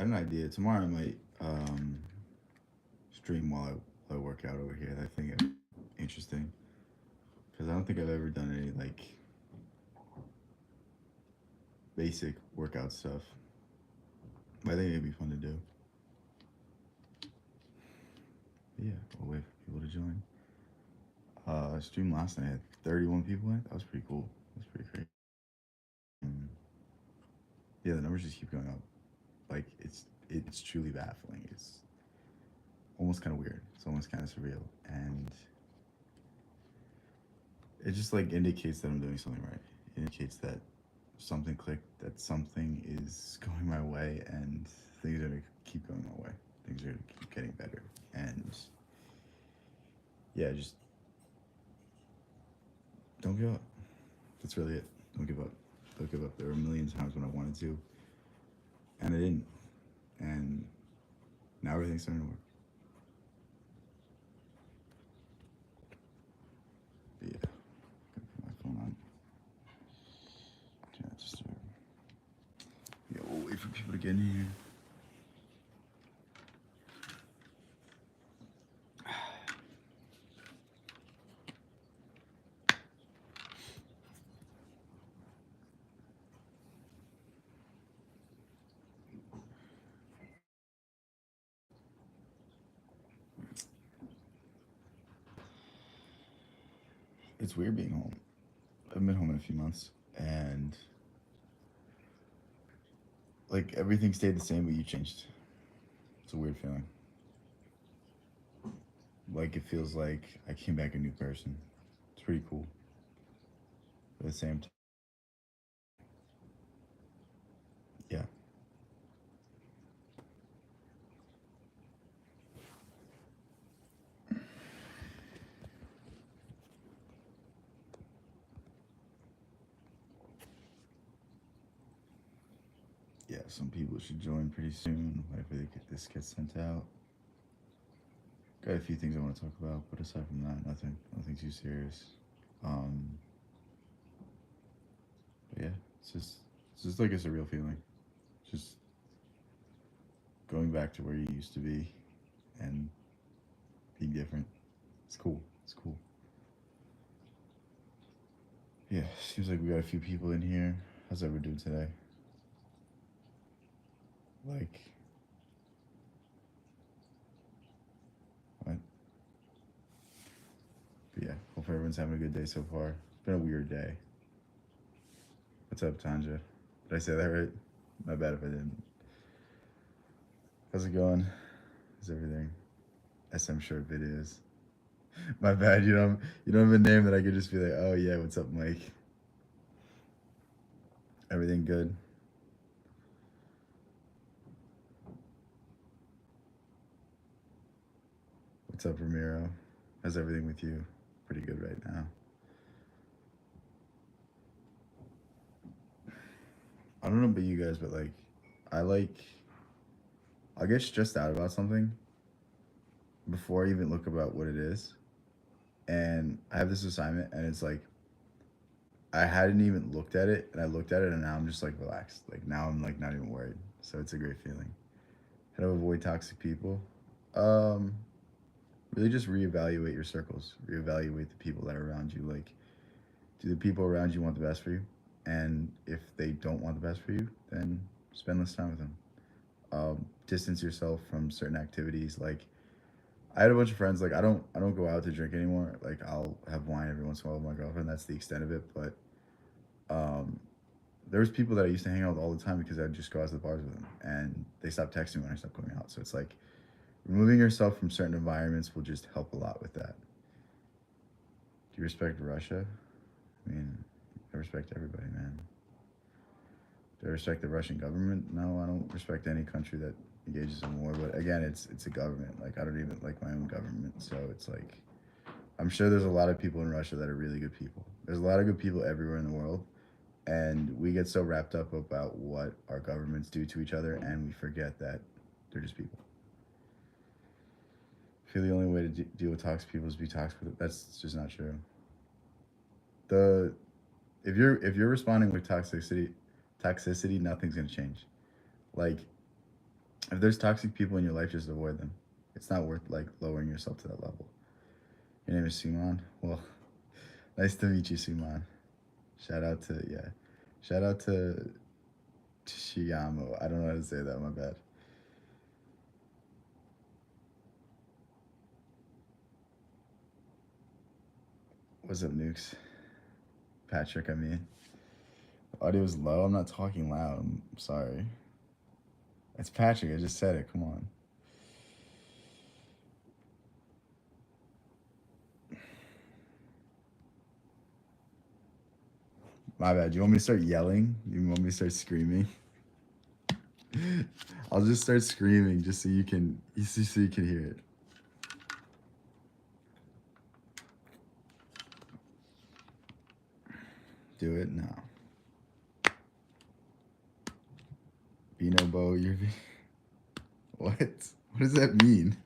had an idea. Tomorrow I might stream while I work out over here. I think it's interesting because I don't think I've ever done any like basic workout stuff. But I think it'd be fun to do. But yeah, we'll wait for people to join. I streamed last night. I had 31 people in it. That was pretty cool. That was pretty crazy. Yeah, the numbers just keep going up. Like it's truly baffling. It's almost kind of weird. It's almost kind of surreal, and it just like indicates that I'm doing something right. It indicates that something clicked, that something is going my way, and things are gonna keep going my way. Things are gonna keep getting better, and yeah, just don't give up. That's really it. Don't give up. Don't give up. There were a million times when I wanted to, and I didn't, and now everything's starting to work. But yeah, gonna put my phone on. Yeah, just yeah, we'll wait for people to get in here. It's weird being home. I haven't been home in a few months, and like everything stayed the same, but you changed. It's a weird feeling. Like it feels like I came back a new person. It's pretty cool. But at the same time, yeah, yeah. Some people should join pretty soon. Whenever this gets sent out. Got a few things I want to talk about, but aside from that, nothing too serious. Um, but yeah, it's just like a surreal feeling. Just going back to where you used to be, and being different. It's cool. It's cool. Yeah, seems like we got a few people in here. How's everyone doing today? Like, what? But yeah, hope everyone's having a good day so far. It's been a weird day. What's up, Tanja? Did I say that right? My bad if I didn't. How's it going? How's everything? SM short videos. My bad. You don't have a name that I could just be like, oh yeah, what's up, Mike? Everything good? What's up, Ramiro? How's everything with you? Pretty good right now. I don't know about you guys, but like, I like, I'll get stressed out about something before I even look about what it is. And I have this assignment, and it's like, I hadn't even looked at it, and I looked at it, and now I'm just like relaxed. Like, now I'm like not even worried. So it's a great feeling. How to avoid toxic people? Um, really just reevaluate your circles, reevaluate the people that are around you. Like, do the people around you want the best for you? And if they don't want the best for you, then spend less time with them. Distance yourself from certain activities. Like, I had a bunch of friends. Like, I don't go out to drink anymore. Like, I'll have wine every once in a while with my girlfriend. That's the extent of it. But um, there was people that I used to hang out with all the time because I'd just go out to the bars with them, and they stopped texting me when I stopped going out. So it's like removing yourself from certain environments will just help a lot with that. Do you respect Russia? I mean, I respect everybody, man. Do I respect the Russian government? No, I don't respect any country that engages in war. But again, it's a government. Like, I don't even like my own government. So it's like I'm sure there's a lot of people in Russia that are really good people. There's a lot of good people everywhere in the world, and we get so wrapped up about what our governments do to each other, and we forget that they're just people. I feel the only way to deal with toxic people is to be toxic with it. That's just not true. The if you're responding with toxicity, nothing's gonna change. Like If there's toxic people in your life, just avoid them. It's not worth like lowering yourself to that level. Your name is Suman. Well, nice to meet you, Suman. Shout out to yeah. Shout out to Shiyamo. I don't know how to say that. My bad. What's up, Nukes? Patrick, I mean. Audio's low. I'm not talking loud. I'm sorry. It's Patrick. I just said it. Come on. My bad. Do you want me to start yelling? You want me to start screaming? I'll just start screaming just so you can hear it. Do it now. Bino Bo, you're what? What does that mean?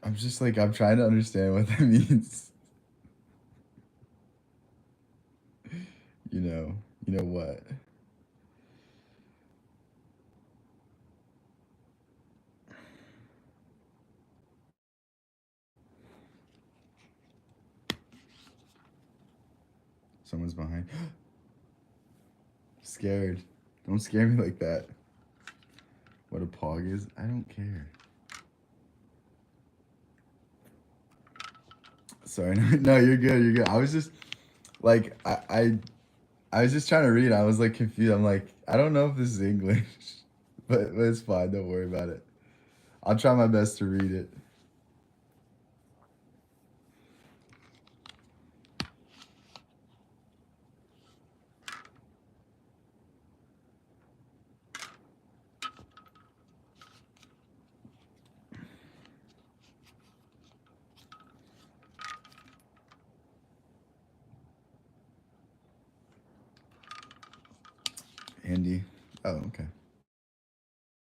I'm just like, I'm trying to understand what that means. You know what? Someone's behind. Scared. Don't scare me like that. What a pog is? I don't care. Sorry, no, you're good. You're good. I was just like, I was just trying to read. I was like confused. I'm like, I don't know if this is English, but it's fine. Don't worry about it. I'll try my best to read it. Hindi. Oh, okay.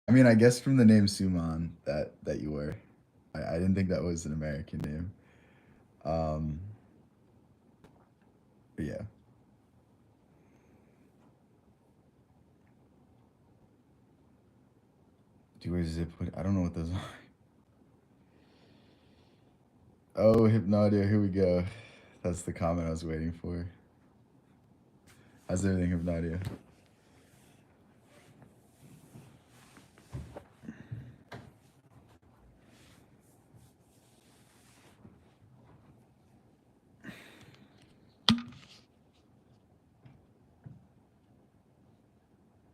I mean, I guess from the name Suman that you were, I didn't think that was an American name. Um, but yeah. Do you wear zip hoodie? I don't know what those are. Oh, Hypnodia, here we go. That's the comment I was waiting for. How's everything, Hypnodia?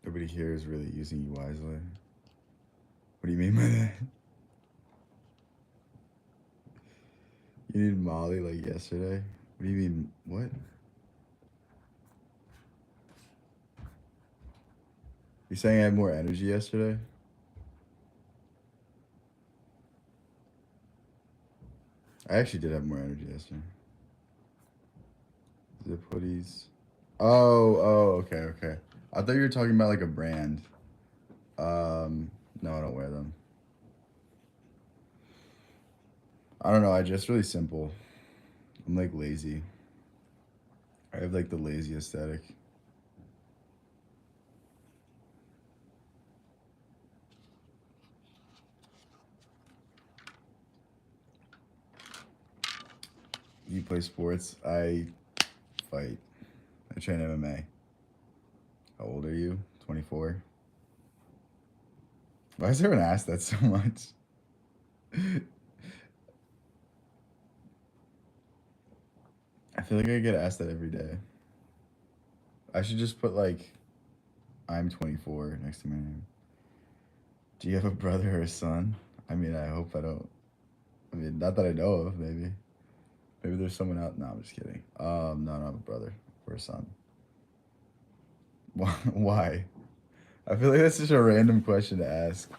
Everybody here is really using you wisely. What do you mean by that? You need Molly like yesterday? What do you mean? What? You're saying I had more energy yesterday? I actually did have more energy yesterday. Zip hoodies. Okay, okay. I thought you were talking about like a brand. No, I don't wear them. I don't know. I dress really simple. I'm like lazy. I have like the lazy aesthetic. You play sports? I fight. I train MMA. How old are you? 24? Why does everyone ask that so much? I feel like I get asked that every day. I should just put like, I'm 24 next to my name. Do you have a brother or a son? I mean, I hope I don't. I mean, not that I know of, maybe. Maybe there's someone out. No, I'm just kidding. No, I don't have a brother or a son. Why? I feel like that's such a random question to ask.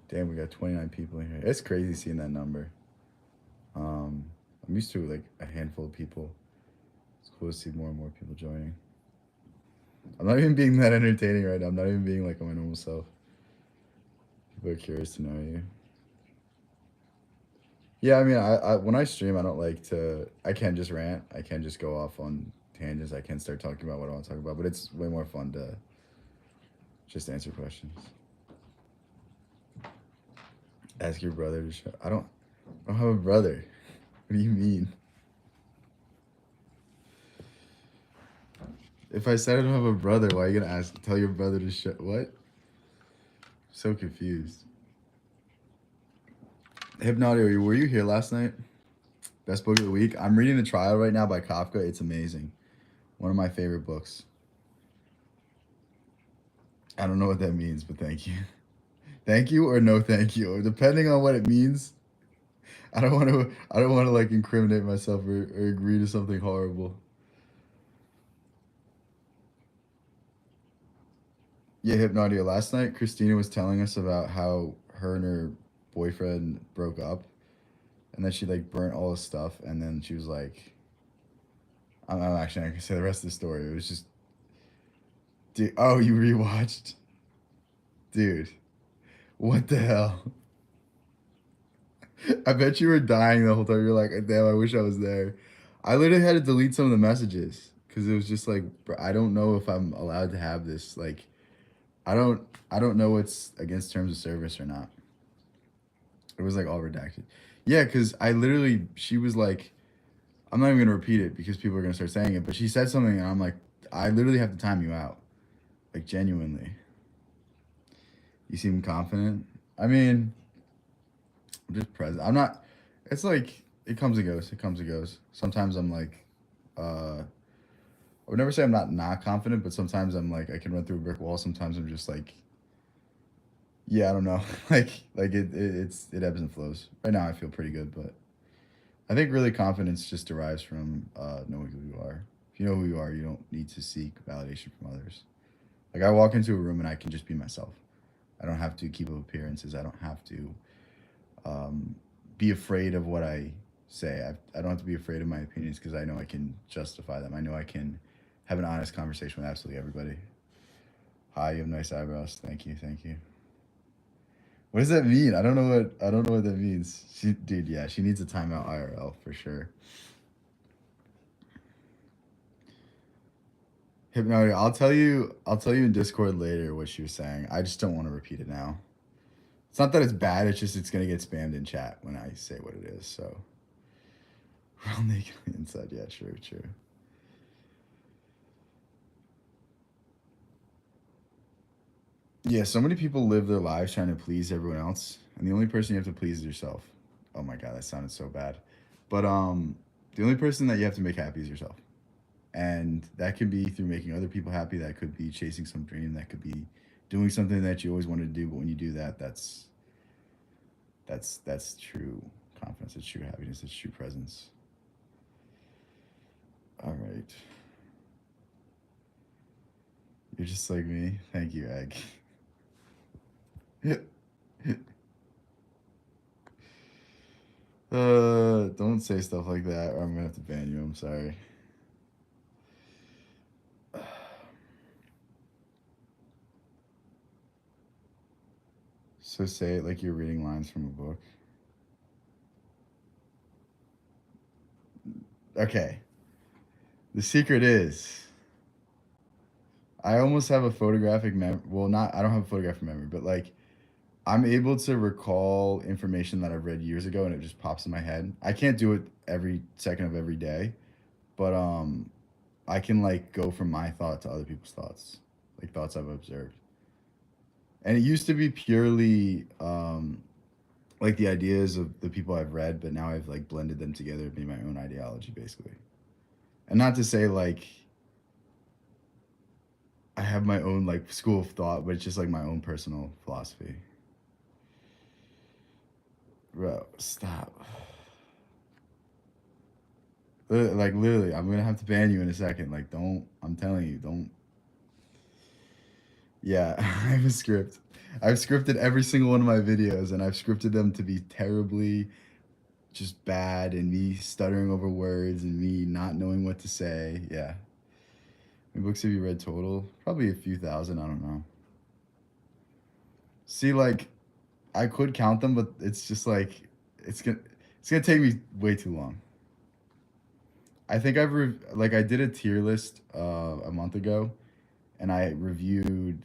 Damn, we got 29 people in here. It's crazy seeing that number. I'm used to like a handful of people. It's cool to see more and more people joining. I'm not even being that entertaining right now. I'm not even being like my normal self. People are curious to know you. Yeah, I mean, I when I stream, I don't like to. I can just rant. I can just go off on tangents. I can start talking about what I want to talk about. But it's way more fun to just answer questions. Ask your brother to show. I don't have a brother. What do you mean? If I said I don't have a brother, why are you gonna ask? Tell your brother to show. What? So confused. Hypnotic, were you here last night? Best book of the week. I'm reading The Trial right now by Kafka. It's amazing. One of my favorite books. I don't know what that means, but thank you. Thank you or no thank you, or depending on what it means. I don't want to. I don't want to like incriminate myself or agree to something horrible. Yeah, Hypnodia. Last night, Christina was telling us about how her and her boyfriend broke up, and then she like burnt all his stuff, and then she was like, I'm actually not gonna say the rest of the story. It was just, dude. Oh, you rewatched, dude. What the hell? I bet you were dying the whole time. You're like, damn, I wish I was there. I literally had to delete some of the messages because it was just like, bro, I don't know if I'm allowed to have this. Like, I don't know what's against terms of service or not. It was like all redacted. Yeah, because I literally, she was like, I'm not even gonna repeat it because people are gonna start saying it. But she said something, and I'm like, I literally have to time you out, like genuinely. You seem confident. I mean, I'm just present. I'm not. It's like it comes and goes. It comes and goes. Sometimes I'm like, I would never say I'm not confident, but sometimes I'm like I can run through a brick wall. Sometimes I'm just like, yeah, I don't know. It ebbs and flows. Right now I feel pretty good, but I think really confidence just derives from knowing who you are. If you know who you are, you don't need to seek validation from others. Like I walk into a room and I can just be myself. I don't have to keep up appearances. I don't have to um, be afraid of what I say. I don't have to be afraid of my opinions because I know I can justify them. I know I can have an honest conversation with absolutely everybody. Hi, you have nice eyebrows. Thank you, thank you. What does that mean? I don't know what that means. Dude, yeah, she needs a timeout IRL for sure. Hypnotic, I'll tell you in Discord later what she was saying. I just don't want to repeat it now. It's not that it's bad, it's just it's gonna get spammed in chat when I say what it is, so real naked inside, yeah, true, true. Yeah, so many people live their lives trying to please everyone else, and the only person you have to please is yourself. Oh my god, that sounded so bad. But the only person that you have to make happy is yourself. And that could be through making other people happy, that could be chasing some dream, that could be doing something that you always wanted to do, but when you do that, that's true confidence, it's true happiness, it's true presence. All right. You're just like me. Thank you, Egg. Don't say stuff like that, or I'm gonna have to ban you. I'm sorry. So say it like you're reading lines from a book. Okay. The secret is I almost have a photographic memory. Well, not I don't have a photographic memory, but like I'm able to recall information that I've read years ago, and it just pops in my head. I can't do it every second of every day, but I can like go from my thought to other people's thoughts, like thoughts I've observed. And it used to be purely like the ideas of the people I've read, but now I've like blended them together to be my own ideology, basically. And not to say like I have my own like school of thought, but it's just like my own personal philosophy. Bro, stop. Like literally, I'm gonna have to ban you in a second. Like, don't. I'm telling you, don't. Yeah, I have a script. I've scripted every single one of my videos, and I've scripted them to be terribly just bad and me stuttering over words and me not knowing what to say. Yeah. How many books have you read total? Probably a few thousand. I don't know. See, like, I could count them, but it's just like it's gonna it's gonna take me way too long. I think like I did a tier list a month ago, and I reviewed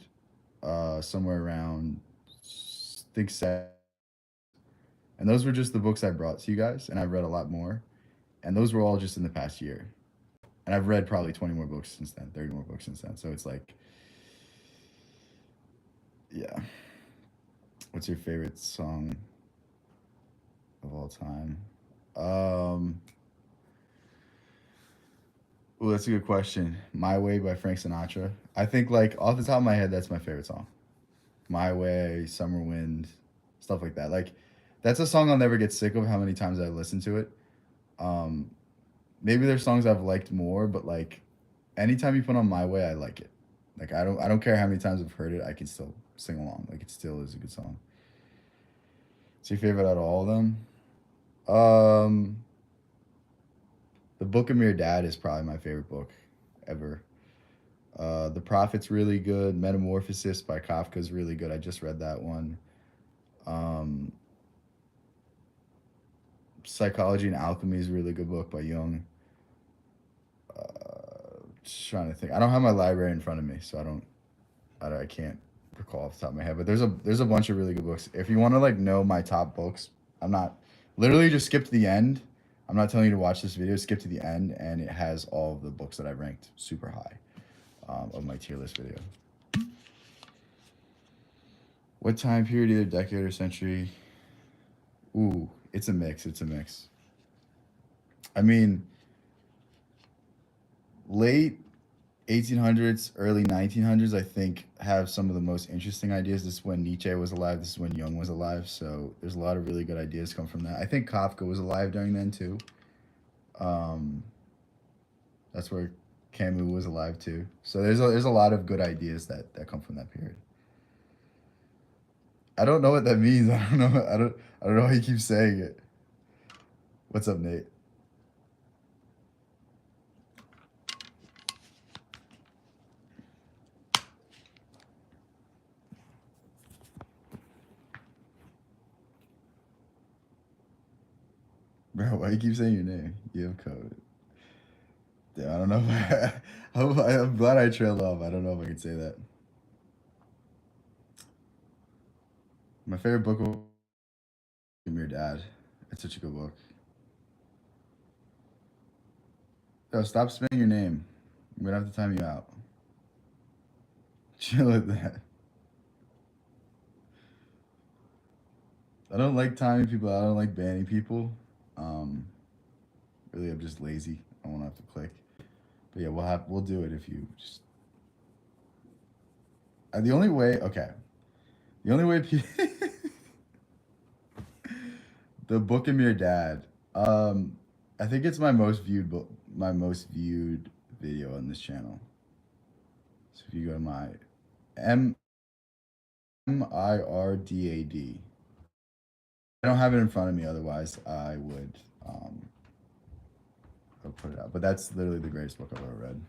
somewhere around I think seven, and those were just the books I brought to you guys, and I've read a lot more, and those were all just in the past year, and I've read probably 20 more books since then, 30 more books since then. So it's like, yeah. What's your favorite song of all time? Um, Oh, that's a good question. My Way by Frank Sinatra. I think like off the top of my head, that's my favorite song. My Way, Summer Wind, stuff like that. Like that's a song I'll never get sick of how many times I listen to it. Um, Maybe there's songs I've liked more, but like anytime you put on My Way, I like it. Like I don't care how many times I've heard it, I can still sing along. Like it still is a good song. It's your favorite out of all of them? Um, The Book of Mere Dad is probably my favorite book ever. The Prophet's really good. Metamorphosis by Kafka's really good. I just read that one. Um, Psychology and Alchemy is a really good book by Jung. Just trying to think. I don't have my library in front of me, so I can't recall off the top of my head. But there's a bunch of really good books. If you want to like know my top books, I'm not literally just skip to the end. I'm not telling you to watch this video. Skip to the end, and it has all of the books that I ranked super high of my tier list video. What time period, either decade or century? Ooh, it's a mix. It's a mix. I mean, late 1800s, early 1900s, I think, have some of the most interesting ideas. This is when Nietzsche was alive. This is when Jung was alive. So there's a lot of really good ideas come from that. I think Kafka was alive during then too. Um, that's where Camus was alive too. So there's a lot of good ideas that come from that period. I don't know what that means. I don't know. I don't know why you keep saying it. What's up, Nate? Bro, why you keep saying your name? You have code. Yeah, I don't know if I'm glad I trailed off. I don't know if I can say that. My favorite book was Your Dad. It's such a good book. Yo, stop spelling your name. I'm gonna have to time you out. Chill with that. I don't like timing people. I don't like banning people. Um, Really, I'm just lazy. I won't have to click. But yeah, we'll do it if you just. The only way, okay. The only way, the book of Your Dad. I think it's my most viewed book, my most viewed video on this channel. So if you go to my Mirdad. I don't have it in front of me. Otherwise, um, I would put it out. But that's literally the greatest book I've ever read.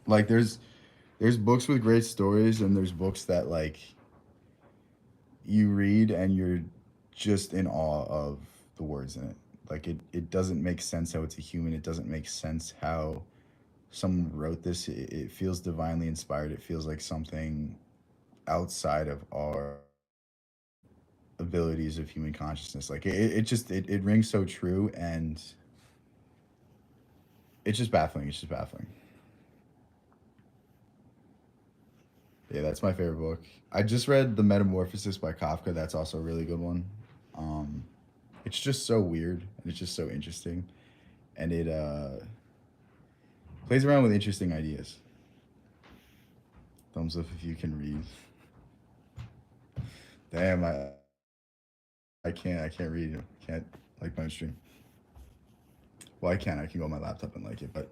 Like there's books with great stories, and there's books that like you read and you're just in awe of the words in it. Like it doesn't make sense how it's a human. It doesn't make sense how someone wrote this. It feels divinely inspired. It feels like something outside of our abilities of human consciousness. Like it rings so true, and it's just baffling. It's just baffling. Yeah, that's my favorite book. I just read The Metamorphosis by Kafka. That's also a really good one. Um, it's just so weird and it's just so interesting, and it plays around with interesting ideas. Thumbs up if you can read. Damn, I can't read. Can't like my stream. Well, I can. I can go on my laptop and like it, but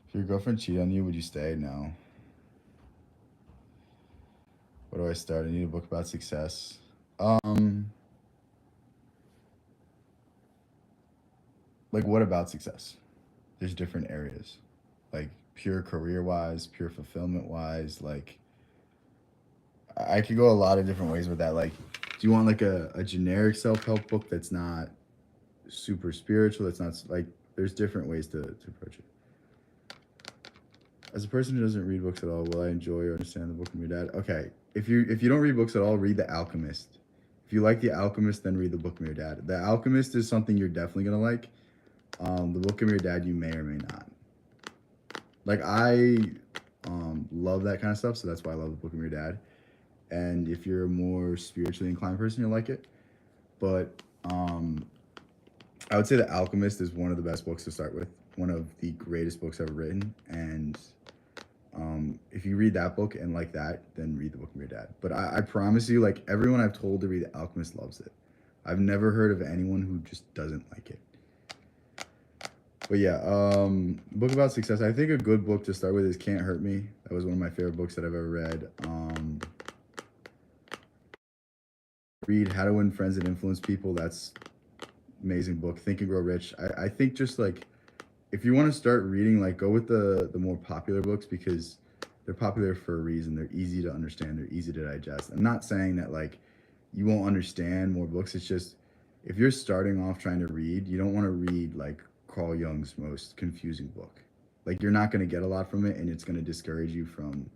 if your girlfriend cheated on you, would you stay? No. Where do I start? I need a book about success. Um, like what about success? There's different areas, like pure career wise, pure fulfillment wise. Like I could go a lot of different ways with that. Like, do you want like a generic self help book that's not super spiritual? That's not like there's different ways to approach it. As a person who doesn't read books at all, will I enjoy or understand the book from your dad? Okay, if you don't read books at all, read The Alchemist. If you like The Alchemist, then read the book from your dad. The Alchemist is something you're definitely gonna like. The book of your dad, you may or may not. Like I love that kind of stuff, so that's why I love the book of your dad. And if you're a more spiritually inclined person, you'll like it. But I would say The Alchemist is one of the best books to start with. One of the greatest books ever written. And if you read that book and like that, then read the book of your dad. But I promise you, like everyone I've told to read The Alchemist loves it. I've never heard of anyone who just doesn't like it. But yeah, book about success. I think a good book to start with is Can't Hurt Me. That was one of my favorite books that I've ever read. Read How to Win Friends and Influence People. That's amazing book. Think and Grow Rich. I think just like if you want to start reading, like go with the more popular books because they're popular for a reason. They're easy to understand. They're easy to digest. I'm not saying that like you won't understand more books. It's just if you're starting off trying to read, you don't want to read like Carl Jung's most confusing book. Like you're not going to get a lot from it, and it's going to discourage you from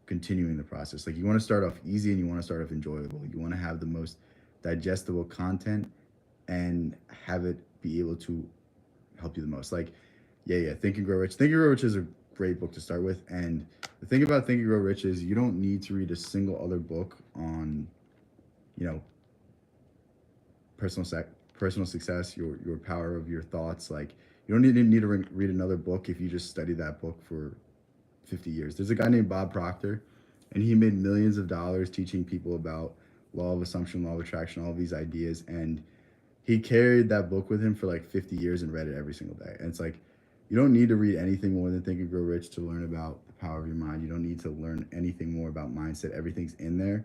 continuing the process. Like you want to start off easy and you want to start off enjoyable. You want to have the most digestible content and have it be able to help you the most. Like, yeah, Think and Grow Rich. Think and Grow Rich is a great book to start with. And the thing about Think and Grow Rich is you don't need to read a single other book on, you know, personal success, your power of your thoughts. Like you don't need to read another book if you just study that book for 50 years. There's a guy named Bob Proctor, and he made millions of dollars teaching people about law of assumption, law of attraction, all of these ideas. And he carried that book with him for like 50 years and read it every single day. And it's like, you don't need to read anything more than Think and Grow Rich to learn about the power of your mind. You don't need to learn anything more about mindset. Everything's in there.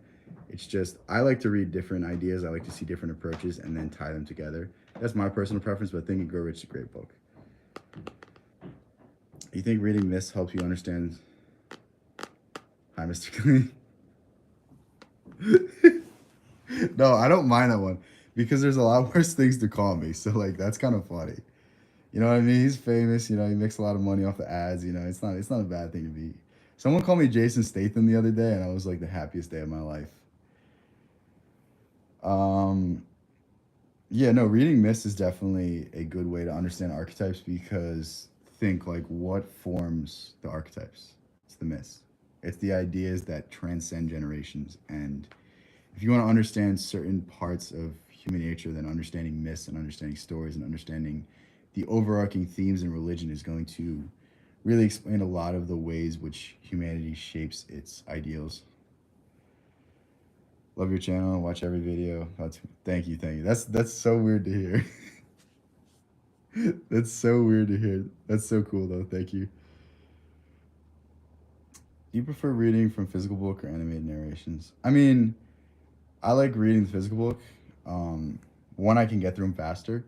It's just, I like to read different ideas. I like to see different approaches and then tie them together. That's my personal preference, but Think and Grow Rich is a great book. You think reading this helps you understand? Hi, Mr. Clean. No, I don't mind that one because there's a lot worse things to call me. So like that's kind of funny. You know what I mean? He's famous. You know, he makes a lot of money off the ads. You know, it's not a bad thing to be. Someone called me Jason Statham the other day, and I was like the happiest day of my life. Um, yeah, no, reading myths is definitely a good way to understand archetypes because think like what forms the archetypes? It's the myths. It's the ideas that transcend generations. And if you want to understand certain parts of human nature, then understanding myths and understanding stories and understanding the overarching themes in religion is going to really explain a lot of the ways which humanity shapes its ideals. Love your channel. Watch every video. Thank you, thank you. That's so weird to hear. That's so weird to hear. That's so cool though. Thank you. Do you prefer reading from physical book or animated narrations? I mean, I like reading the physical book. One, I can get through them faster.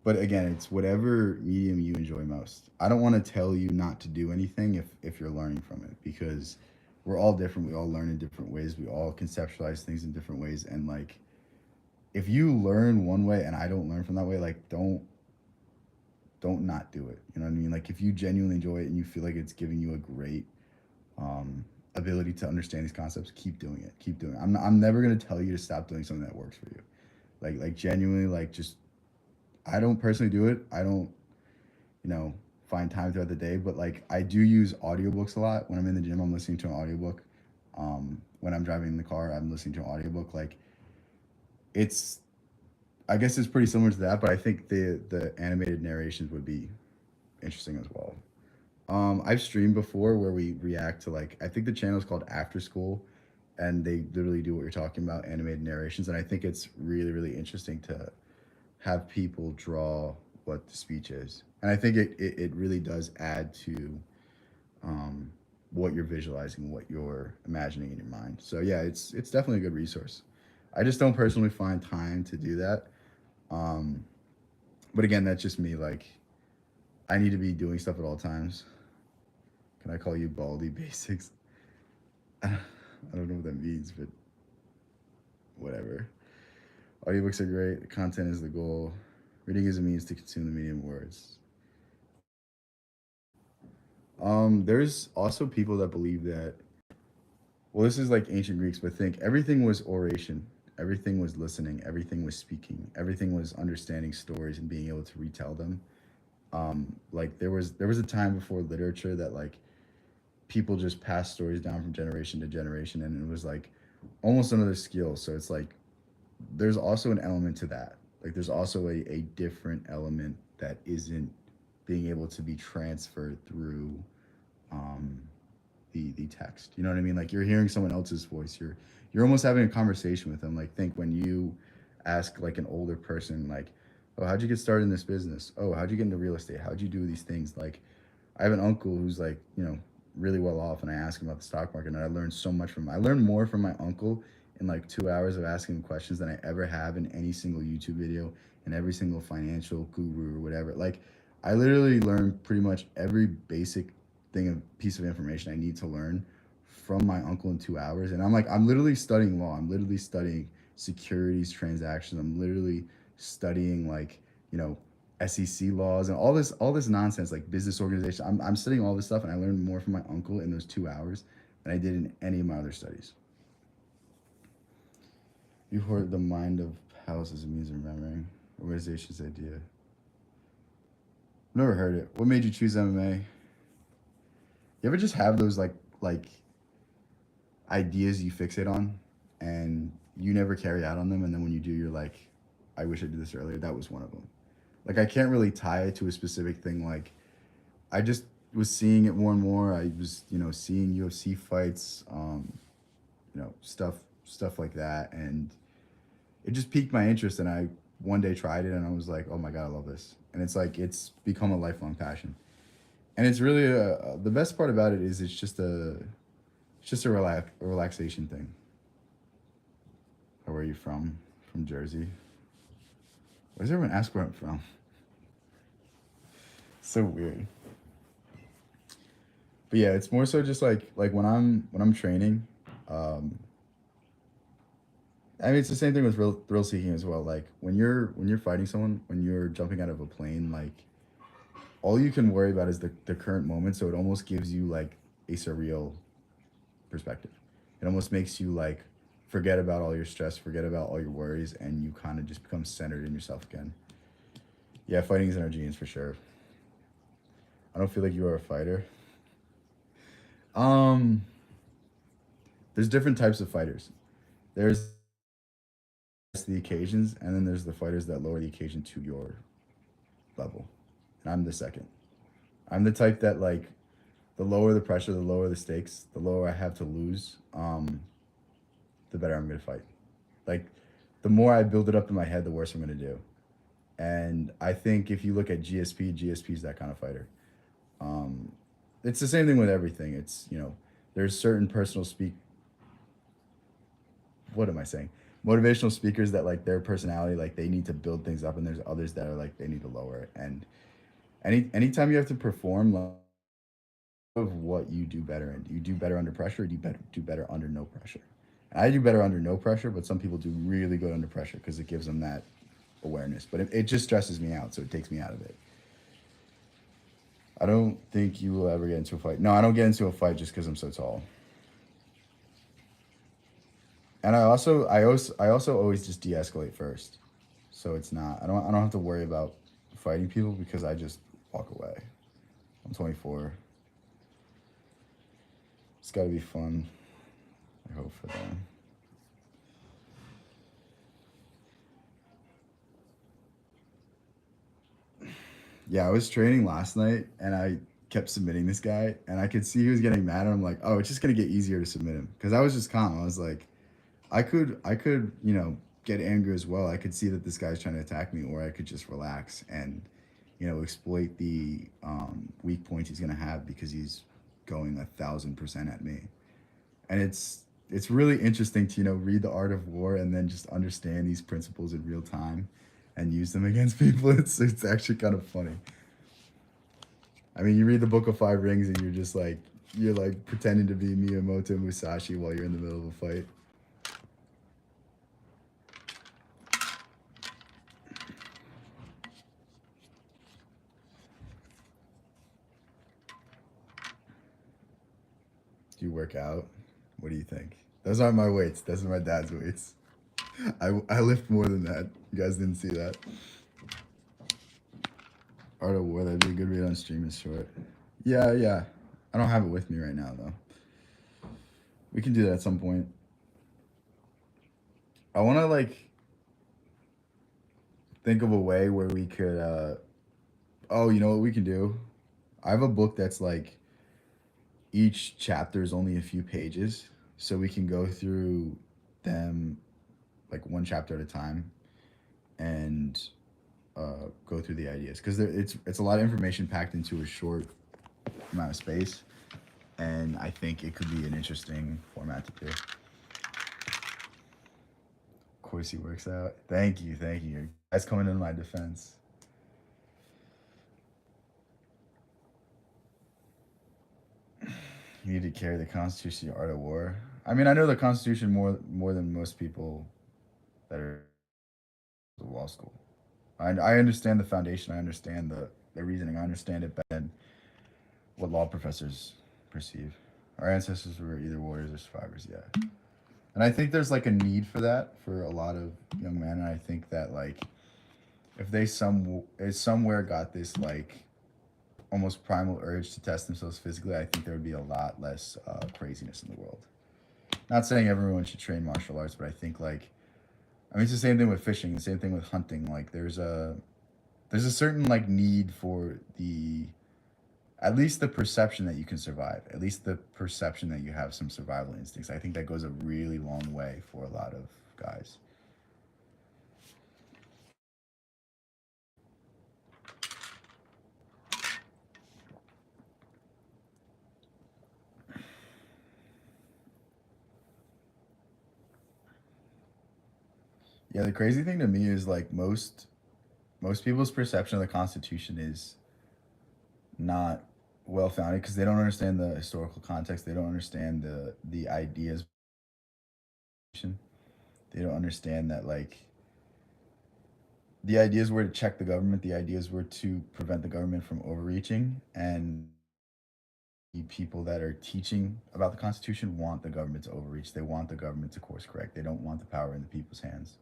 But again, it's whatever medium you enjoy most. I don't want to tell you not to do anything if you're learning from it because we're all different. We all learn in different ways. We all conceptualize things in different ways. And like, if you learn one way and I don't learn from that way, like don't not do it. You know what I mean? Like if you genuinely enjoy it and you feel like it's giving you a great ability to understand these concepts, keep doing it. Keep doing it. I'm never gonna tell you to stop doing something that works for you. Like genuinely, like just I don't personally do it. I don't, you know, find time throughout the day, but like I do use audiobooks a lot. When I'm in the gym, I'm listening to an audiobook. When I'm driving in the car, I'm listening to an audiobook. Like it's I guess it's pretty similar to that, but I think the animated narrations would be interesting as well. I've streamed before where we react to like I think the channel is called After School, and they literally do what you're talking about, animated narrations, and I think it's really interesting to have people draw what the speech is, and I think it really does add to what you're visualizing, what you're imagining in your mind. So yeah, it's definitely a good resource. I just don't personally find time to do that. Um, But again, that's just me. Like, I need to be doing stuff at all times. Can I call you Baldy Basics? I don't know what that means, but whatever. Audiobooks are great. Content is the goal. Reading is a means to consume the medium of words. There's also people that believe that, well, this is like ancient Greeks, but think everything was oration, everything was listening, everything was speaking, everything was understanding stories and being able to retell them. Like there was a time before literature that like people just passed stories down from generation to generation, and it was like almost another skill. So it's like there's also an element to that. Like there's also a different element that isn't being able to be transferred through um, the text. You know what I mean? Like you're hearing someone else's voice. You're almost having a conversation with them. Like think when you ask like an older person, like, oh, how'd you get started in this business? Oh, how'd you get into real estate? How'd you do these things? Like I have an uncle who's like, really well off, and I ask him about the stock market, and I learned so much from him. I learned more from my uncle in like 2 hours of asking him questions than I ever have in any single YouTube video and every single financial guru or whatever. Like, I literally learned pretty much every basic thing, of piece of information I need to learn from my uncle in 2 hours. And I'm literally studying law. I'm literally studying securities transactions. I'm literally studying like, you know, SEC laws and all this nonsense like business organization. I'm studying all this stuff, and I learned more from my uncle in those 2 hours than I did in any of my other studies. You hoard the mind of palace as a means of remembering. Organization's idea. I've never heard it. What made you choose MMA? You ever just have those like ideas you fixate on and you never carry out on them, and then when you do, you're like, I wish I did this earlier. That was one of them. Like I can't really tie it to a specific thing. Like I just was seeing it more and more. I was, seeing UFC fights, stuff like that, and it just piqued my interest. And I one day tried it, and I was like, oh my god, I love this. And it's like it's become a lifelong passion. And it's really the best part about it is it's just a relaxation thing. Where are you from? From Jersey. Why does everyone ask where I'm from? So weird. But yeah, it's more so just like when I'm training. Um, I mean, it's the same thing with thrill seeking as well. Like when you're fighting someone, when you're jumping out of a plane, like all you can worry about is the current moment. So it almost gives you like a surreal perspective. It almost makes you like forget about all your stress, forget about all your worries, and you kind of just become centered in yourself again. Yeah, fighting is in our genes for sure. I don't feel like you are a fighter. Um, there's different types of fighters. There's the occasions, and then there's the fighters that lower the occasion to your level. And I'm the second. I'm the type that like the lower the pressure, the lower the stakes, the lower I have to lose, the better I'm gonna fight. Like the more I build it up in my head, the worse I'm gonna do. And I think if you look at GSP is that kind of fighter. Um, it's the same thing with everything. It's there's certain personal speak. What am I saying? Motivational speakers that like their personality, like they need to build things up, and there's others that are like they need to lower it. And anytime you have to perform, like, of what you do better, and you do better under pressure, do better under no pressure. And I do better under no pressure, but some people do really good under pressure because it gives them that awareness. But it just stresses me out, so it takes me out of it. I don't think you will ever get into a fight. No, I don't get into a fight just because I'm so tall. And I also always just de-escalate first, so it's not. I don't have to worry about fighting people because I just walk away. I'm 24. It's got to be fun. I hope for them. Yeah, I was training last night, and I kept submitting this guy, and I could see he was getting mad, and I'm like, oh, it's just gonna get easier to submit him because I was just calm. I was like, I could get angry as well. I could see that this guy's trying to attack me, or I could just relax and exploit the weak points he's gonna have because he's going 1,000% at me. And it's really interesting to read the art of war and then just understand these principles in real time. and use them against people. It's actually kind of funny. I mean, you read the Book of Five Rings and you're like pretending to be Miyamoto Musashi while you're in the middle of a fight. Do you work out? What do you think? Those aren't my weights. Those are my dad's weights. I lift more than that. You guys didn't see that. Art of War, that'd be a good read on stream is short. Yeah, yeah. I don't have it with me right now though. We can do that at some point. I want to like think of a way where we could oh, you know what we can do? I have a book that's like each chapter is only a few pages, so we can go through them like one chapter at a time and go through the ideas because it's a lot of information packed into a short amount of space, and I think it could be an interesting format to do. Of course, he works out. Thank you, thank you. That's coming in my defense. You need to carry the Constitution, the art of war. I mean, I know the Constitution more than most people that are in law school. I understand the foundation. I understand the reasoning. I understand it better than what law professors perceive. Our ancestors were either warriors or survivors, yeah. And I think there's like a need for that for a lot of young men. And I think that like if they somewhere got this like almost primal urge to test themselves physically, I think there would be a lot less craziness in the world. Not saying everyone should train martial arts, but I think like I mean it's the same thing with fishing, the same thing with hunting. Like there's a certain like need for the at least the perception that you can survive, at least the perception that you have some survival instincts. I think that goes a really long way for a lot of guys. Yeah, the crazy thing to me is like most people's perception of the Constitution is not well founded because they don't understand the historical context. They don't understand the ideas. They don't understand that like the ideas were to check the government. The ideas were to prevent the government from overreaching, and the people that are teaching about the Constitution want the government to overreach. They want the government to course correct. They don't want the power in the people's hands.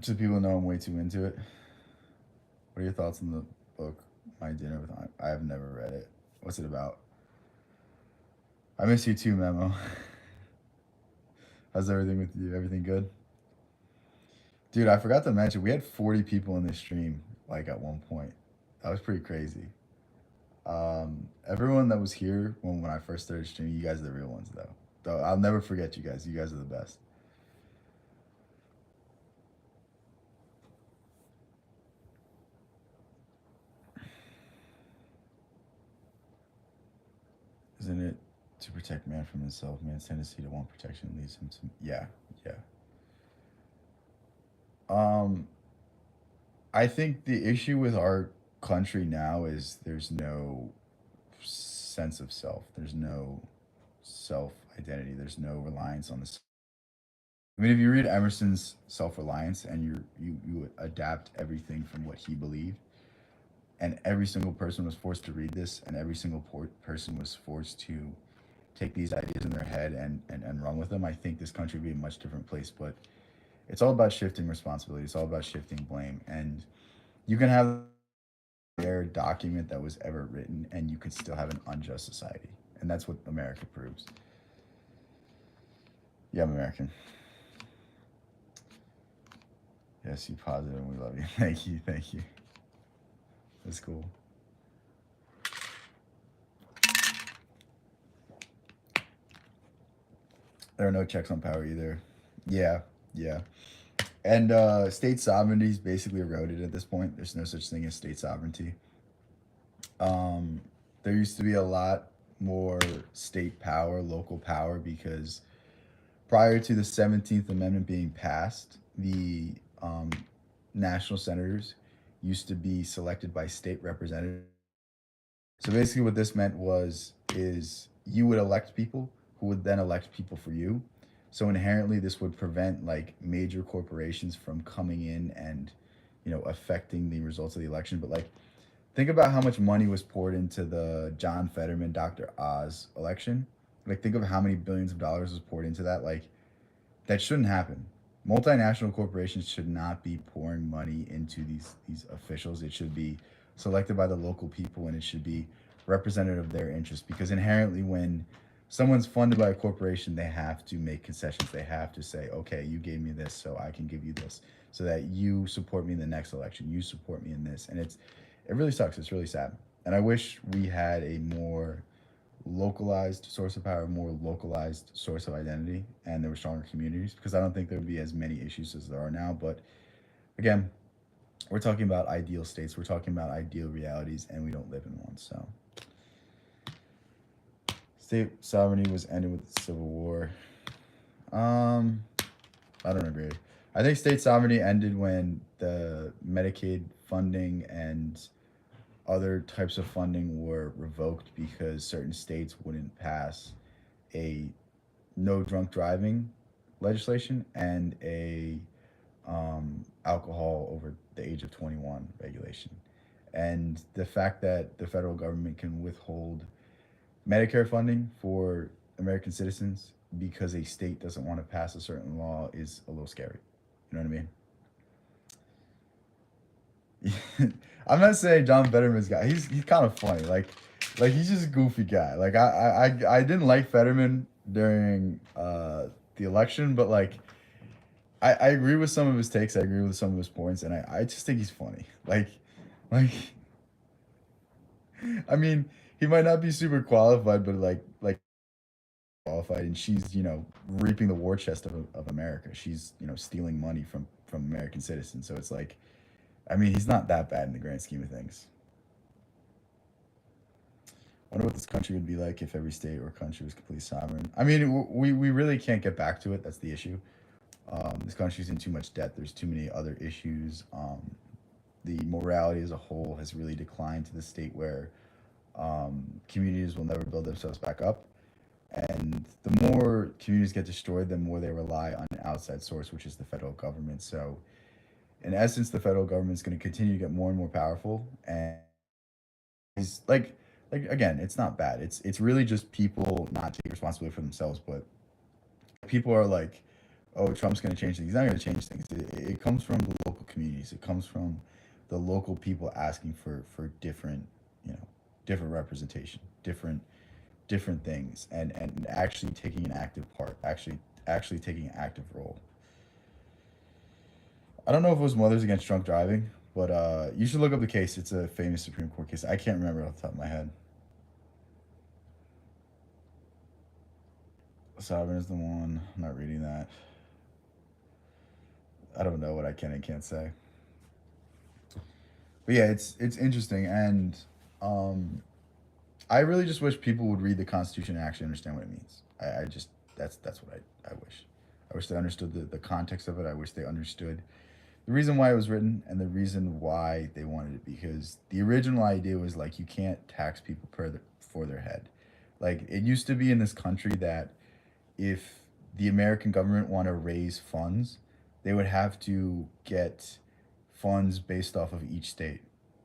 So people know I'm way too into it. What are your thoughts on the book, My Dinner with I have never read it. What's it about? I miss you too, Memo. How's everything with you? Everything good? Dude, I forgot to mention, we had 40 people in the stream, like at one point. That was pretty crazy. Everyone that was here when I first started streaming, you guys are the real ones, though. Though I'll never forget you guys. You guys are the best. Isn't it to protect man from himself? Man's tendency to want protection leads him to. Yeah, yeah. Um, I think the issue with our country now is there's no sense of self. There's no self identity. There's no reliance on the. I mean, if you read Emerson's Self Reliance and you adapt everything from what he believed, and every single person was forced to read this, and every single person was forced to take these ideas in their head and run with them, I think this country would be a much different place. But it's all about shifting responsibility. It's all about shifting blame. And you can have their document that was ever written, and you could still have an unjust society. And that's what America proves. Yeah, I'm American. Yes, you positive, and we love you. Thank you, thank you. That's cool. There are no checks on power either. Yeah, yeah. And state sovereignty is basically eroded at this point. There's no such thing as state sovereignty. Um, there used to be a lot more state power, local power, because prior to the 17th Amendment being passed, the um, national senators used to be selected by state representatives. So basically, what this meant was is you would elect people who would then elect people for you. So inherently, this would prevent like major corporations from coming in and, affecting the results of the election. But like, think about how much money was poured into the John Fetterman, Dr. Oz election. Like, think of how many billions of dollars was poured into that. Like, that shouldn't happen. Multinational corporations should not be pouring money into these officials. It should be selected by the local people, and it should be representative of their interests. Because inherently, when someone's funded by a corporation, they have to make concessions. They have to say, "Okay, you gave me this, so I can give you this, so that you support me in the next election. You support me in this." And it really sucks. It's really sad. And I wish we had a more localized source of power, more localized source of identity, and there were stronger communities, because I don't think there would be as many issues as there are now. But again, we're talking about ideal states, we're talking about ideal realities, and we don't live in one. So, state sovereignty was ended with the Civil War. Um, I don't agree. I think state sovereignty ended when the Medicaid funding and other types of funding were revoked because certain states wouldn't pass a no drunk driving legislation and a alcohol over the age of 21 regulation. And the fact that the federal government can withhold Medicare funding for American citizens because a state doesn't want to pass a certain law is a little scary. You know what I mean? I'm not saying John Fetterman's guy. He's kind of funny. Like he's just a goofy guy. Like I didn't like Fetterman during the election, but like I agree with some of his takes. I agree with some of his points, and I just think he's funny. Like I mean, he might not be super qualified, but like qualified, and she's reaping the war chest of America. She's stealing money from American citizens. So it's like, I mean, he's not that bad in the grand scheme of things. I wonder what this country would be like if every state or country was completely sovereign. I mean, we really can't get back to it. That's the issue. This country's in too much debt. There's too many other issues. The morality as a whole has really declined to the state where communities will never build themselves back up. And the more communities get destroyed, the more they rely on an outside source, which is the federal government. So, in essence, the federal government is going to continue to get more and more powerful. And is like again, it's not bad. It's really just people not taking responsibility for themselves. But people are like, "Oh, Trump's going to change things." He's not going to change things. It comes from the local communities. It comes from the local people asking for different, different representation, different things, and actually taking an active part, actually taking an active role. I don't know if it was Mothers Against Drunk Driving, but you should look up the case. It's a famous Supreme Court case. I can't remember off the top of my head. Sovereign is the one. I'm not reading that. I don't know what I can and can't say. But yeah, it's interesting, and um, I really just wish people would read the Constitution and actually understand what it means. I just that's what I wish. I wish they understood the context of it. I wish they understood the reason why it was written and the reason why they wanted it. Because the original idea was like you can't tax people for their head. Like it used to be in this country that if the American government want to raise funds, they would have to get funds based off of each state.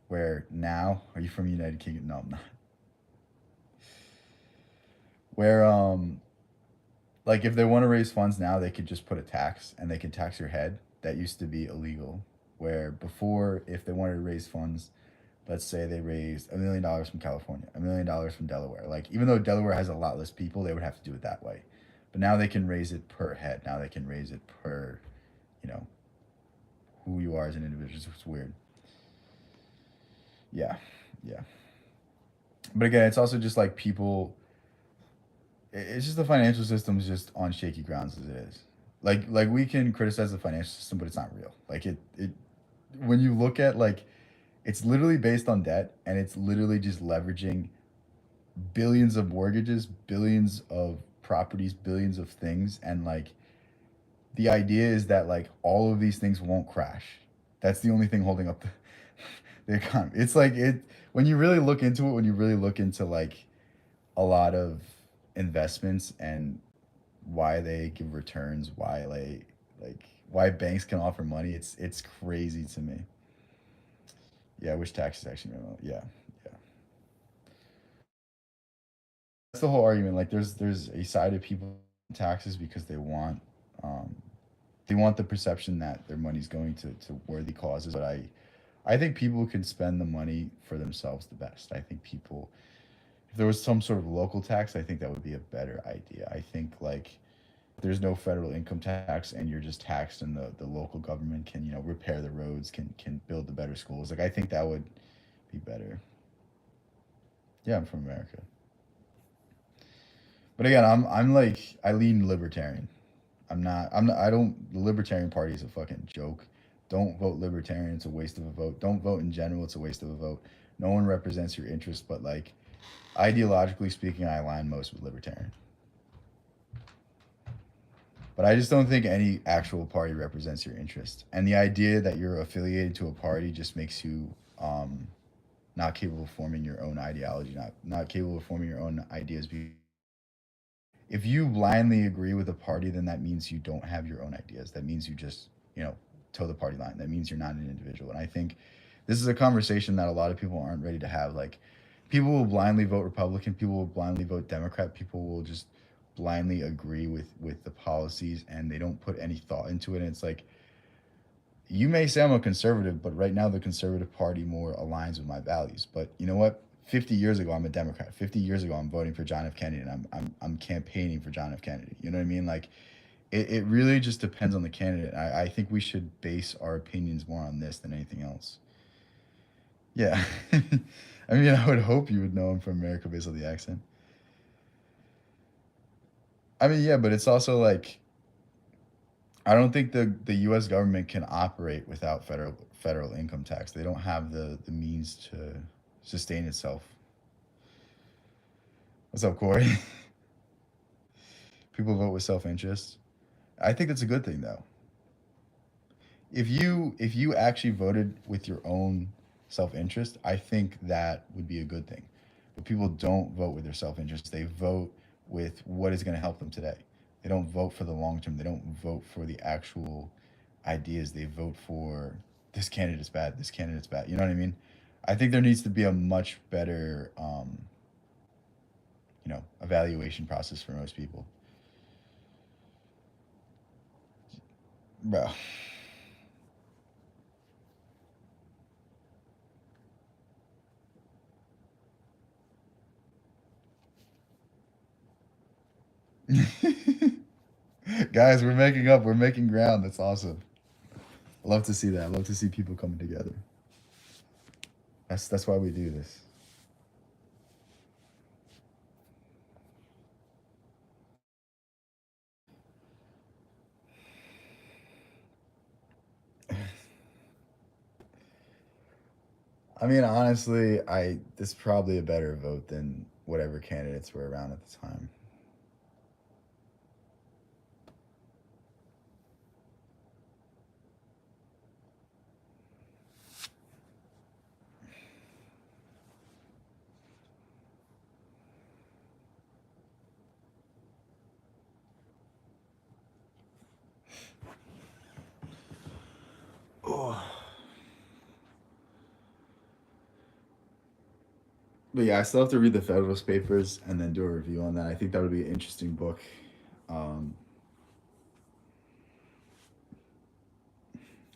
Where now, are you from the United Kingdom? No, I'm not. Where like if they want to raise funds now, they could just put a tax and they can tax your head. That used to be illegal. Where before, if they wanted to raise funds, let's say they raised $1 million from California, $1 million from Delaware. Like even though Delaware has a lot less people, they would have to do it that way. But now they can raise it per head. Now they can raise it per, you know, who you are as an individual. It's weird. Yeah, yeah. But again, it's also just like people. It's just the financial system is just on shaky grounds as it is. Like we can criticize the financial system, but it's not real. Like it when you look at like it's literally based on debt, and it's literally just leveraging billions of mortgages, billions of properties, billions of things, and like the idea is that like all of these things won't crash. That's the only thing holding up the economy. It's like it when you really look into it, when you really look into like a lot of investments and why they give returns, why like why banks can offer money, it's crazy to me. Yeah, I wish taxes actually minimal. Yeah, yeah. That's the whole argument. Like there's a side of people taxes because um they want the perception that their money's going to worthy causes. But I think people can spend the money for themselves the best. I think people if there was some sort of local tax, I think that would be a better idea. I think like there's no federal income tax and you're just taxed and the local government can, repair the roads, can build the better schools. Like I think that would be better. Yeah, I'm from America. But again, I'm like I lean libertarian. I don't the Libertarian Party is a fucking joke. Don't vote Libertarian, it's a waste of a vote. Don't vote in general, it's a waste of a vote. No one represents your interests, but like ideologically speaking, I align most with Libertarian. But I just don't think any actual party represents your interest. And the idea that you're affiliated to a party just makes you not capable of forming your own ideology, not capable of forming your own ideas. If you blindly agree with a party, then that means you don't have your own ideas. That means you just, toe the party line. That means you're not an individual. And I think this is a conversation that a lot of people aren't ready to have. Like, people will blindly vote Republican. People will blindly vote Democrat. People will just blindly agree with the policies, and they don't put any thought into it. And it's like, you may say I'm a conservative, but right now the conservative party more aligns with my values. But you know what? 50 years ago, I'm a Democrat. 50 years ago, I'm voting for John F. Kennedy, and I'm campaigning for John F. Kennedy. You know what I mean? Like, it really just depends on the candidate. I think we should base our opinions more on this than anything else. Yeah. I mean, I would hope you would know I'm from America based on the accent. I mean, yeah, but it's also like I don't think the U.S. government can operate without federal income tax. They don't have the means to sustain itself. What's up, Corey? People vote with self interest. I think that's a good thing, though. If you actually voted with your own self interest, I think that would be a good thing. But people don't vote with their self interest. They vote with what is going to help them today. They don't vote for the long term. They don't vote for the actual ideas. They vote for this candidate's bad. This candidate's bad. You know what I mean? I think there needs to be a much better, evaluation process for most people, bro. Guys, we're making up. We're making ground. That's awesome. I love to see that. I love to see people coming together. That's why we do this. I mean, honestly, I this is probably a better vote than whatever candidates were around at the time. Oh. But yeah, I still have to read the Federalist Papers and then do a review on that. I think that would be an interesting book. Um,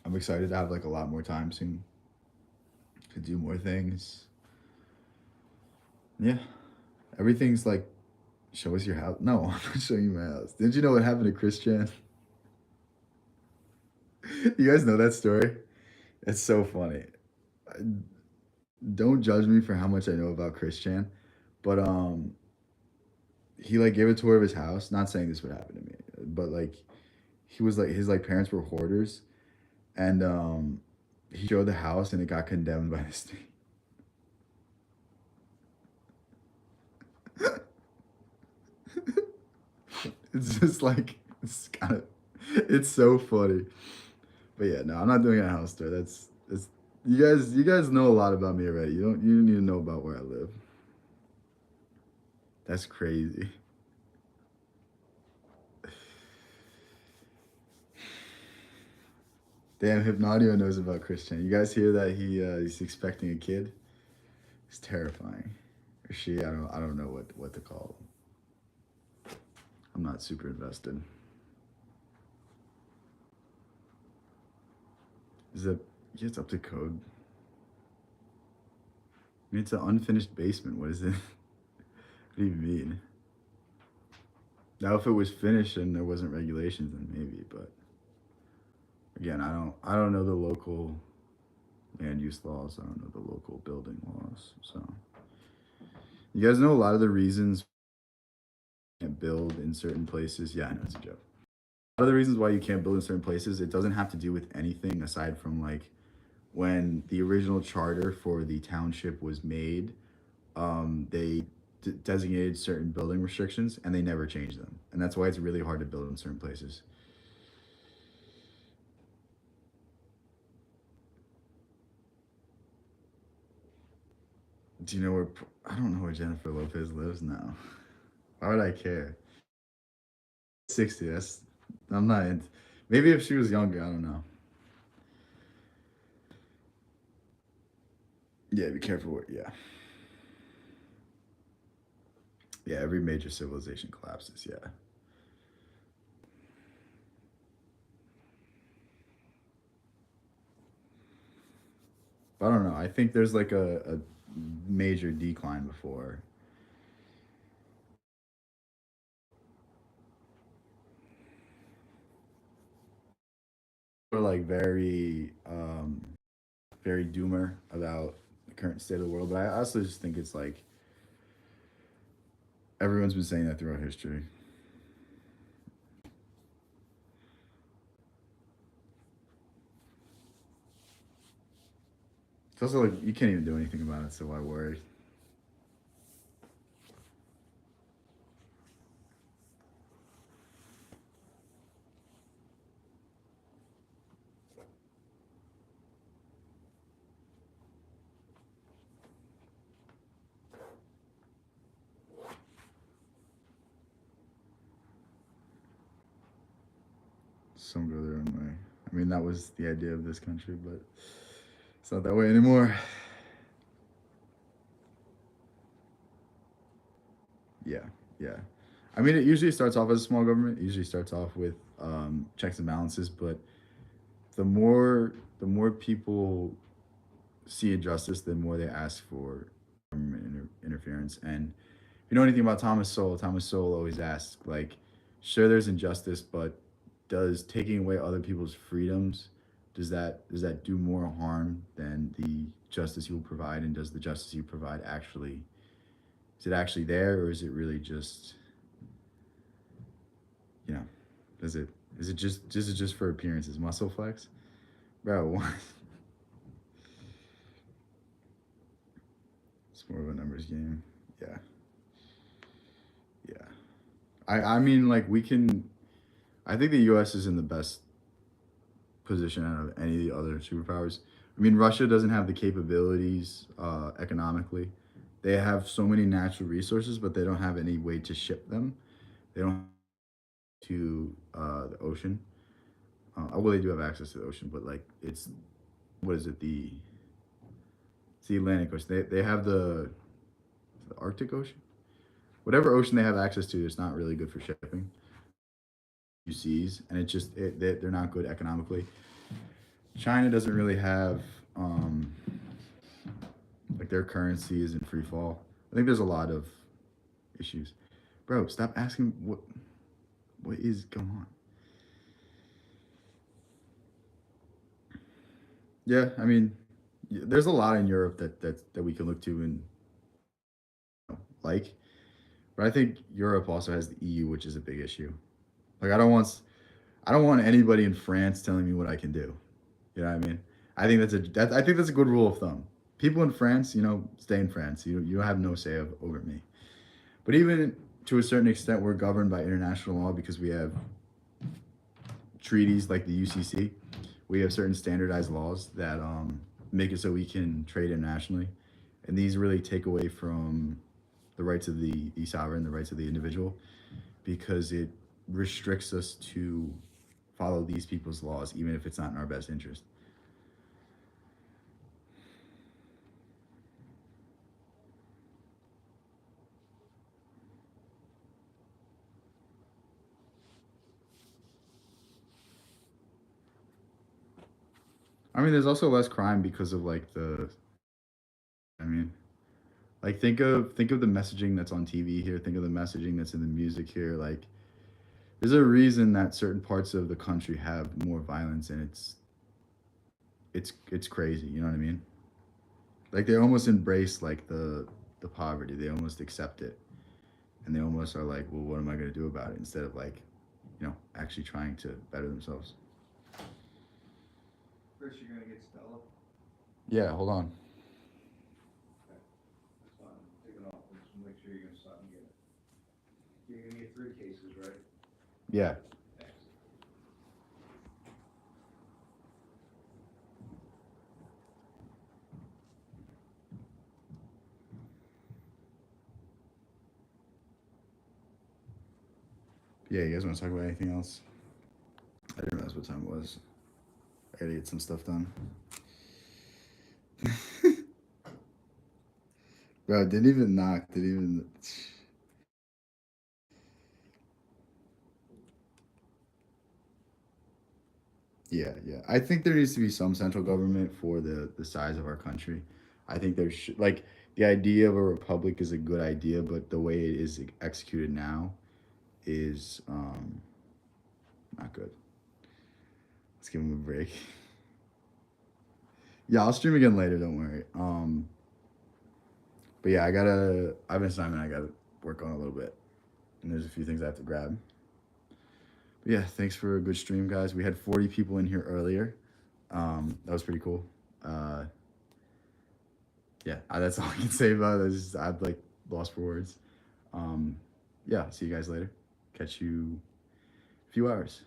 I'm excited to have like a lot more time soon to do more things. Yeah, everything's like, show us your house. No, I'm not showing you my house. Didn't you know what happened to Christian? You guys know that story? It's so funny. Don't judge me for how much I know about Christian, but he like gave a tour of his house. Not saying this would happen to me, but like he was like his like parents were hoarders, and he showed the house and it got condemned by the state. It's just like it's kind of it's so funny. But yeah, no, I'm not doing a house tour. That's you guys know a lot about me already. You don't need to know about where I live. That's crazy. Damn, Hypnodio knows about Christian. You guys hear that he's expecting a kid? It's terrifying. Or she, I don't know what to call them. I'm not super invested. Is it yeah, it's up to code. I mean, it's an unfinished basement. What is it? What do you mean? Now, if it was finished and there wasn't regulations, then maybe. But again, I don't know the local land use laws. I don't know the local building laws. So you guys know a lot of the reasons you can't build in certain places. Yeah, I know it's a joke. A lot of the reasons why you can't build in certain places, it doesn't have to do with anything aside from like when the original charter for the township was made. They designated certain building restrictions and they never changed them, and that's why it's really hard to build in certain places. Do you know where? I don't know where Jennifer Lopez lives now. Why would I care? 60. That's I'm not into. Maybe if she was younger, I don't know. Yeah, be careful. Yeah, yeah. Every major civilization collapses. Yeah, but I don't know. I think there's like a major decline before. We're like very doomer about the current state of the world. But I also just think it's like everyone's been saying that throughout history. It's also like you can't even do anything about it, so why worry? Some go their own way. I mean, that was the idea of this country, but it's not that way anymore. Yeah, yeah. I mean, it usually starts off as a small government. It usually starts off with checks and balances, but the more the more people see injustice, the more they ask for government interference. And if you know anything about Thomas Sowell always asks, like, sure, there's injustice, but does taking away other people's freedoms does that do more harm than the justice you will provide? And does the justice you provide actually is it actually there, or is it really just you know does it is it just for appearances, muscle flex, bro? It's more of a numbers game. Yeah, yeah. I mean, like we can. I think the U.S. is in the best position out of any of the other superpowers. I mean, Russia doesn't have the capabilities economically. They have so many natural resources, but they don't have any way to ship them. They don't to the ocean. Well, they do have access to the ocean, but like it's what is it? It's the Atlantic Ocean. They have the Arctic Ocean. Whatever ocean they have access to, it's not really good for shipping. UCs, and they're not good economically. China doesn't really have like their currency is in free fall. I think there's a lot of issues. Bro, stop asking what is going on. Yeah, I mean, there's a lot in Europe that we can look to and like, but I think Europe also has the EU, which is a big issue. Like, I don't want anybody in France telling me what I can do. You know what I mean? I think that's a good rule of thumb. People in France, stay in France. You have no say over me. But even to a certain extent, we're governed by international law because we have treaties like the UCC. We have certain standardized laws that make it so we can trade internationally, and these really take away from the rights of the sovereign, the rights of the individual, because it restricts us to follow these people's laws, even if it's not in our best interest. I mean, there's also less crime because of like the. I mean, like think of the messaging that's on TV here. Think of the messaging that's in the music here. Like, there's a reason that certain parts of the country have more violence, and it's crazy. You know what I mean? Like they almost embrace like the poverty. They almost accept it, and they almost are like, well, what am I going to do about it? Instead of like, actually trying to better themselves. First, you're gonna get Stella. Yeah, hold on. Okay, that's fine. Take it off. Just make sure you're gonna stop and get it. You're gonna get 3 cases, right? Yeah. Thanks. Yeah, you guys want to talk about anything else? I didn't realize what time it was. I gotta get some stuff done. Bro, didn't even knock. Didn't even. Yeah, yeah. I think there needs to be some central government for the size of our country. I think there should like the idea of a republic is a good idea, but the way it is executed now is not good. Let's give him a break. Yeah, I'll stream again later. Don't worry. But yeah, I have an assignment I gotta work on a little bit, and there's a few things I have to grab. But yeah, thanks for a good stream, guys. We had 40 people in here earlier. That was pretty cool. Uh, yeah, that's all I can say about it. I've like lost for words. Um, yeah, see you guys later. Catch you a few hours.